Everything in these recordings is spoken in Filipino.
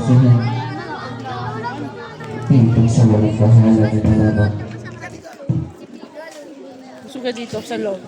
kasihan. Hintong sa walang kahalan na nalaman. Gusto ka dito sa loob.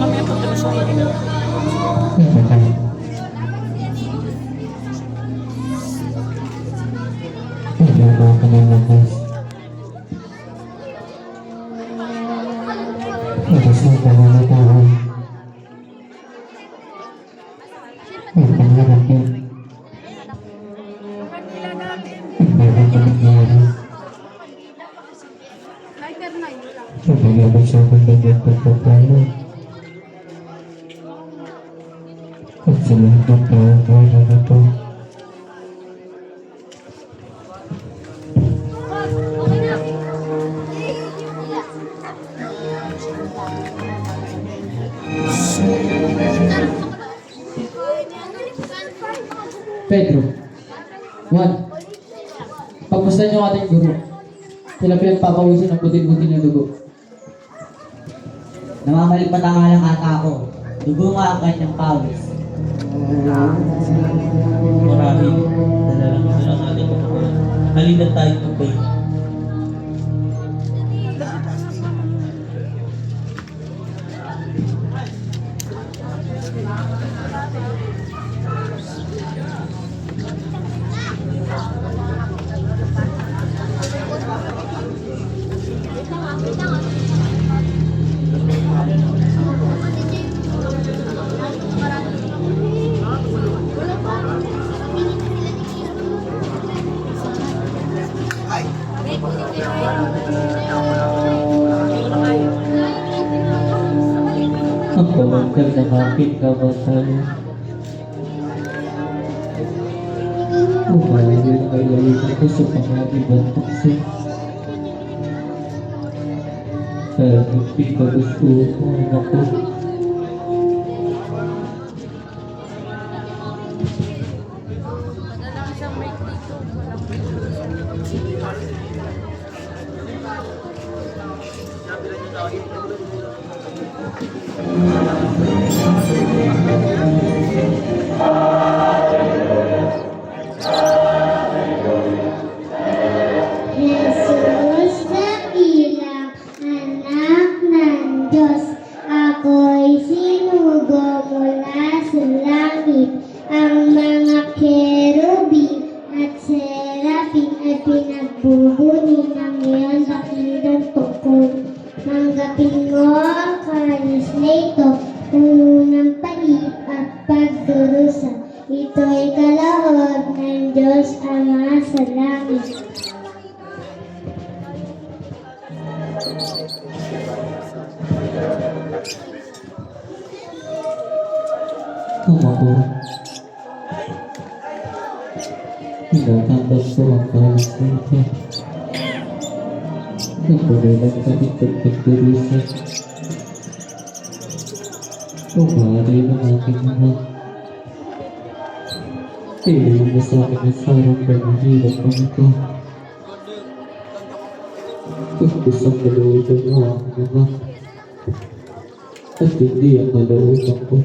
Mamaya punta na sa inyo. Hindi mo ako nalakas. Nakasal ka na na taon. Ang pangarap yun. Hindi mo panagmari. Sabi ba siya kung ganyan pagpapalo? At sa lahat ng taong buwan na ito, Pedro, Juan, pagmusta niyo ang ating guro. Sila pinagpapawisan ng buti-buti ng dugo. Namamalipad ang alang ata ako. Dugo nga ang kanyang pawis. Marahil, dala lang ito ng ating kapatid. Halina tayo magpay. ang pamangkal ng aking kamatalo. Umayon ay lalim ako sa pangalimang tukso. Kaya nagpinagusto ko ang ako. Jesus, dakilang anak ng Diyos, ako'y sinugo mula sa langit. Ang mga kerubin at serafin ay pinagbubuni ng iyong dakilang tukod. Tanggapin mo ang kahanas na ito, puno ng pait at pagdurusa. Ito'y kaloob ng Diyos Ama sa langit. Ako. Tinatanggap ko ang kalas na ito. Ako rin ang kalikot pagdurusan. Umari ng aking mga. Iyon mo sa akin ang sarang panahirap ang ito. Kung gustong malooban mo ang mga. At hindi ang malooban ko.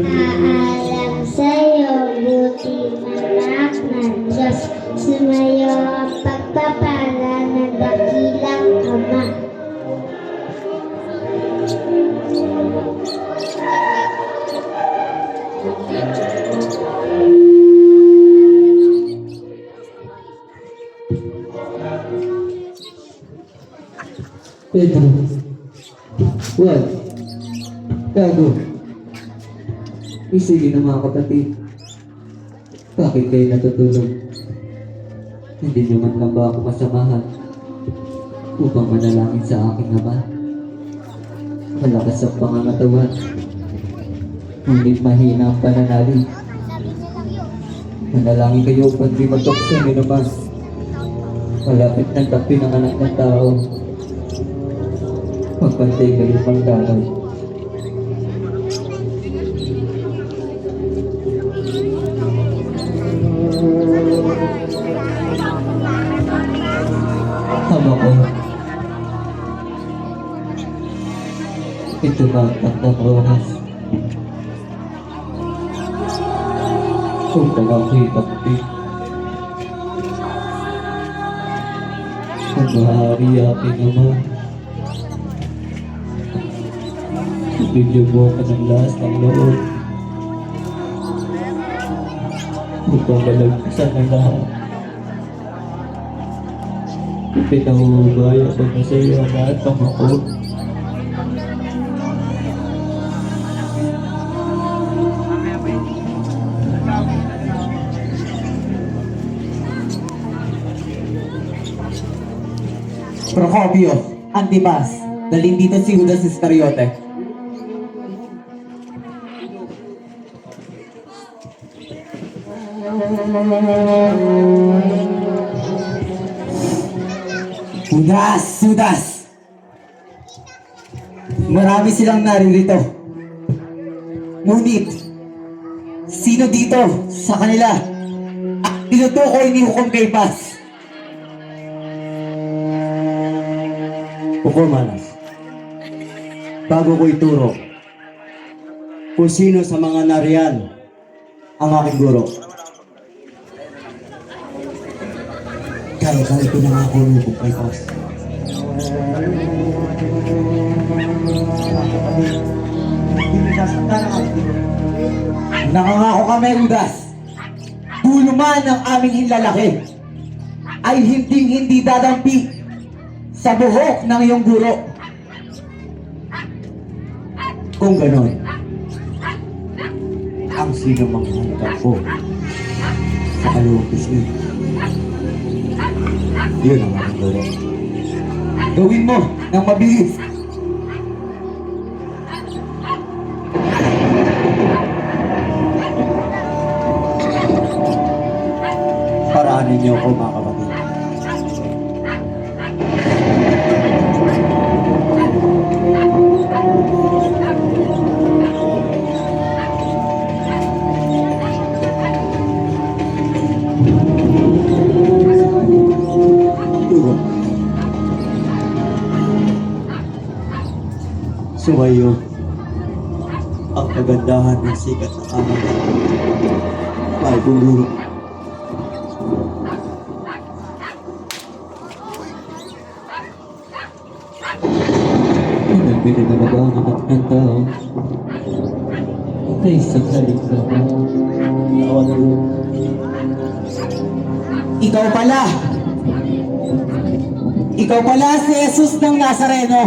Aalam sa'yo, buti anak ng Diyos. Sumayo ang pagpapala ng dakilang Ama. Pedro. Juan. Gago. Isige ng mga kapatid. Bakit kayo natutulog? Hindi nyo man lang ba ako masamahan upang manalangin sa aking Ama? Malakas ang pangangatawan, ngunit mahina ang pananalig. Manalangin kayo upang di matukso ni naman. Malapit ng tapi ng anak ng tao. Magpantay kayo pang daray. Ama ko. Ito na ang takdang oras. Upang ako'y takti. Ang mahari aking ama. Bigyan mo ka ng lahat ng loob. Upang malagpasan ang lahat. Pinahubay ako na sa iyo ang lahat ng ako. Procopio, Antipas, dalhin dito si Judas Iscariote. Judas! Marami silang naririto. Ngunit, sino dito sa kanila ang tinutukoy ni Hukom Kaypas? Hukom Manas, bago ko ituro kung sino sa mga nariyan ang aking guro. Kaya pinangako ni Hukom Kaypas. Nakangako kami, Judas. Dulo man ang aming hinlalaki ay hindi dadampi sa buhok ng iyong guro. Kung ganon, ang sino mang hanggang ko sa kaluwang pisngi, yun ang aking guro. Gawin mo ng mabilis. Paraanin niyo ako, mga kapatid. Guro, sumayo ang kagandahan ng sikat ng aming mahal kong guro. Pinagpili talaga ang anak ng tao. Ay, sagsaling sa Ikaw pala si Jesus ng Nazareno.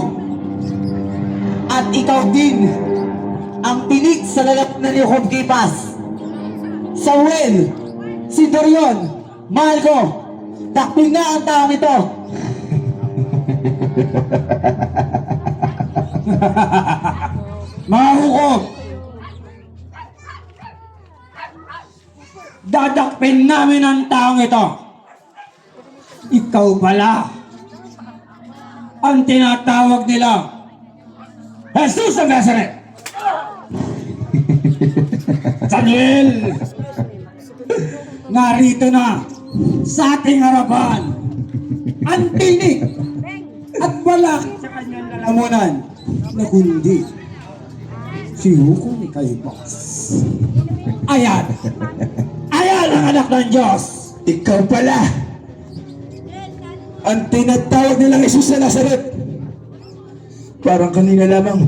At ikaw din ang tinik sa lalamunan ni Hukom Kaypas. Samuel, si Dorion, mahal ko, takpin na ang taong ito. Mga hukom, dadakpin namin ang taong ito. Ikaw pala ang tinatawag nila Jesus ng Nazaret. Samuel, narito na sa ating harapan ang tinig at wala sa kanyang lalamunan na kundi si Hukom Kaypas. Ayan ang anak ng Diyos. Ikaw pala ang tinatawag nilang Jesus sa Nazaret. Parang kanina lamang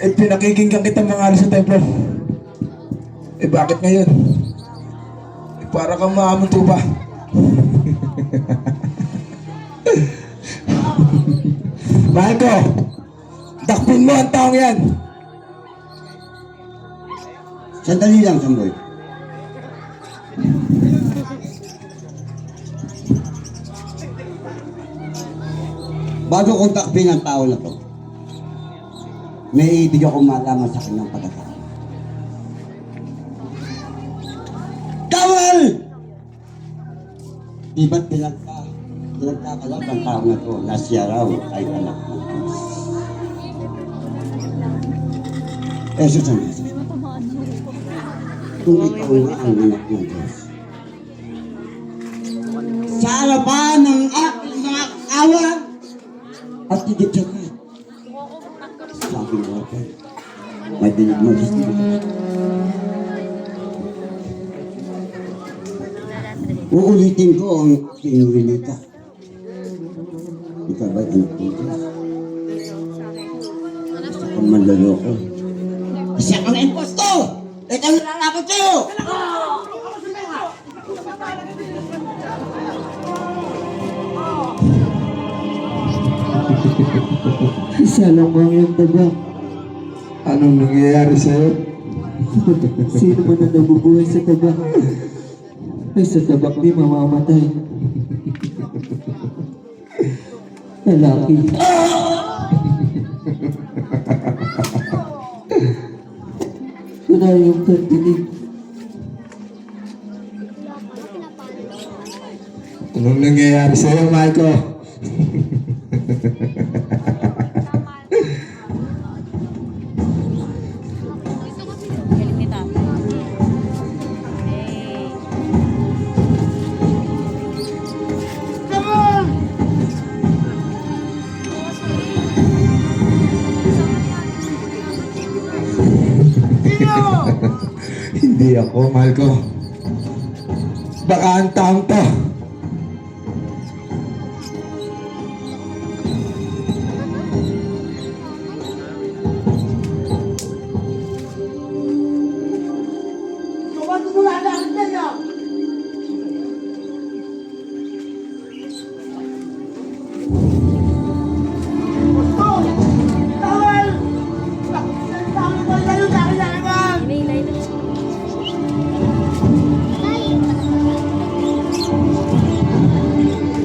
pinakikinggan kita mga alas sa templo. Bakit ngayon? Para kang maamunto pa. Mahal ko, dakpin mo ang taong yan. Sandali lang, Samboy. Bago kong takpin ang tao na to, may ibig akong malaman sa kanyang pagkatao. Di ba't pinagkakalap ang tao na to na siya raw ay anak ng Diyos? Jesus ang Jesus. Kung ikaw nga ang anak ng Diyos, sa harapan ng aking mga kawan at higit sa lahat, sabi mo ako, may dinig mo Diyos dito. Uulitin ko ang aking winita. Ikaw ba'y anak ng Diyos? Ang manlaloko. Siya ang impostor! Ikaw ang nalalapat sa'yo! Isa lang ang iyong taba. Anong nangyayari sa'yo? Sino man ang nabubuhay sa taba? Ay sa tabak di mamamatay. Lalaki. Kunayong kantinig. Anong nangyayari sa'yo, Marco? Galing ni tatay. Hindi ako, Marco. Baka ang taong to.